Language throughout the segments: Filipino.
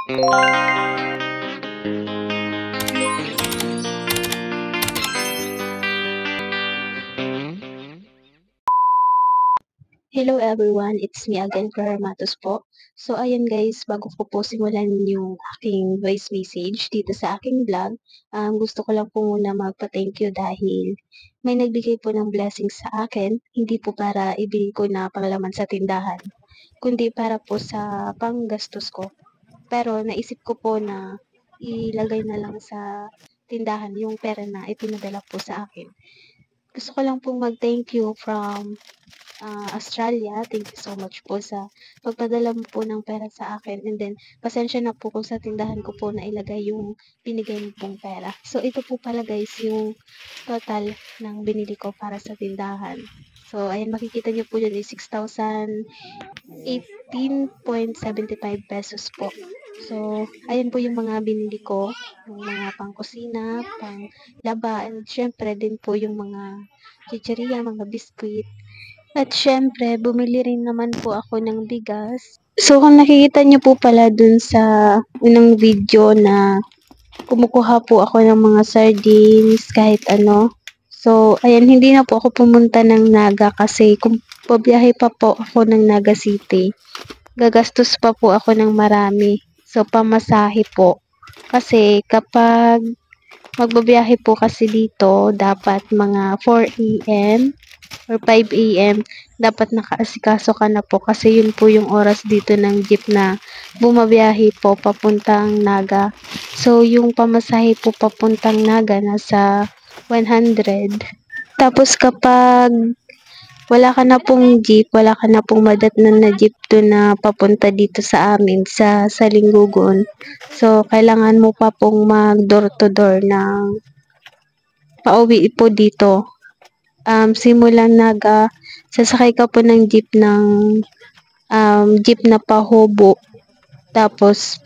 Hello everyone, it's me again, Clara Matos po. So ayan guys, bago ko po simulan yung aking voice message dito sa aking vlog, gusto ko lang po muna magpa-thank you dahil may nagbigay po ng blessings sa akin, hindi po para ibili ko na panglaman sa tindahan, kundi para po sa panggastos ko. Pero naisip ko po na ilagay na lang sa tindahan yung pera na ipinadala po sa akin. Gusto ko lang pong mag-thank you from Australia. Thank you so much po sa pagpadala mo po ng pera sa akin. And then, pasensya na po kung sa tindahan ko po na ilagay yung binigay mo pong pera. So, ito po pala guys yung total ng binili ko para sa tindahan. So, ayan, makikita niyo po yun is 6,018.75 pesos po. So, ayan po yung mga binili ko, yung mga pang-kusina, pang-laba, and syempre din po yung mga chicheria, mga biskuit. At syempre, bumili rin naman po ako ng bigas. So, kung nakikita niyo po pala dun sa unang video na kumukuha po ako ng mga sardines, kahit ano. So, ayan, hindi na po ako pumunta ng Naga kasi kung pabiyahe pa po ako ng Naga City, gagastos pa po ako ng marami. So, pamasahe po. Kasi kapag magbabiyahe po kasi dito, dapat mga 4 a.m. or 5 a.m. dapat nakaasikaso ka na po kasi yun po yung oras dito ng jeep na bumabiyahe po papuntang Naga. So, yung pamasahe po papuntang Naga nasa 100. Tapos kapag wala ka na pong jeep, wala ka na pong madatnan na jeep doon na papunta dito sa amin sa Linggugon. So, kailangan mo pa pong mag door to door ng pauwi po dito. Simulan Naga, sasakay ka po ng jeep jeep na pahubo. Tapos,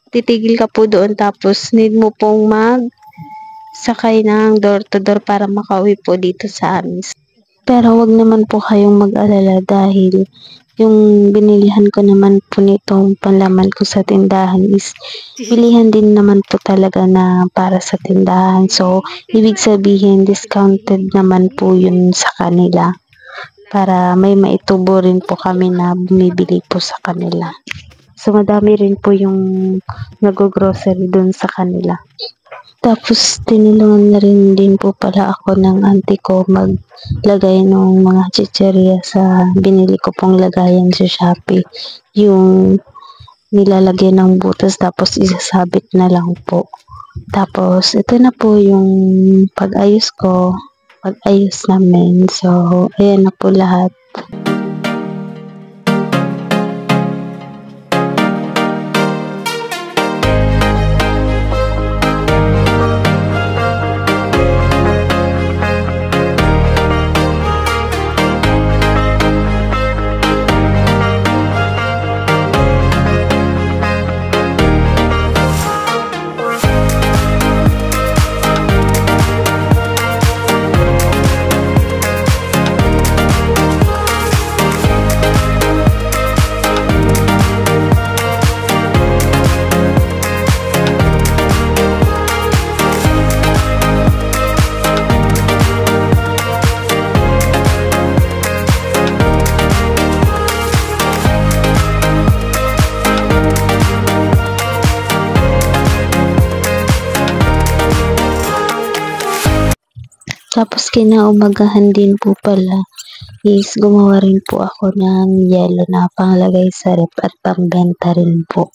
titigil ka po doon. Tapos, need mo pong sakay ng door to door para makauwi po dito sa amin. Pero wag naman po kayong mag-alala dahil yung binilihan ko naman po nitong panlaman ko sa tindahan is bilihan din naman po talaga na para sa tindahan. So, ibig sabihin discounted naman po yun sa kanila para may maitubo rin po kami na bumibili po sa kanila. So, madami rin po yung nag-grocery dun sa kanila. Tapos, tinulungan na rin din po pala ako ng auntie ko maglagay ng mga chicheria sa binili ko pong lagayan sa Shopee. Yung nilalagyan ng butas tapos isasabit na lang po. Tapos, ito na po yung pag-ayos namin. So, ayan na po lahat. Tapos kinaumagahan din po pala is gumawa rin po ako ng yelo na panglagay sa rep at pambenta rin po.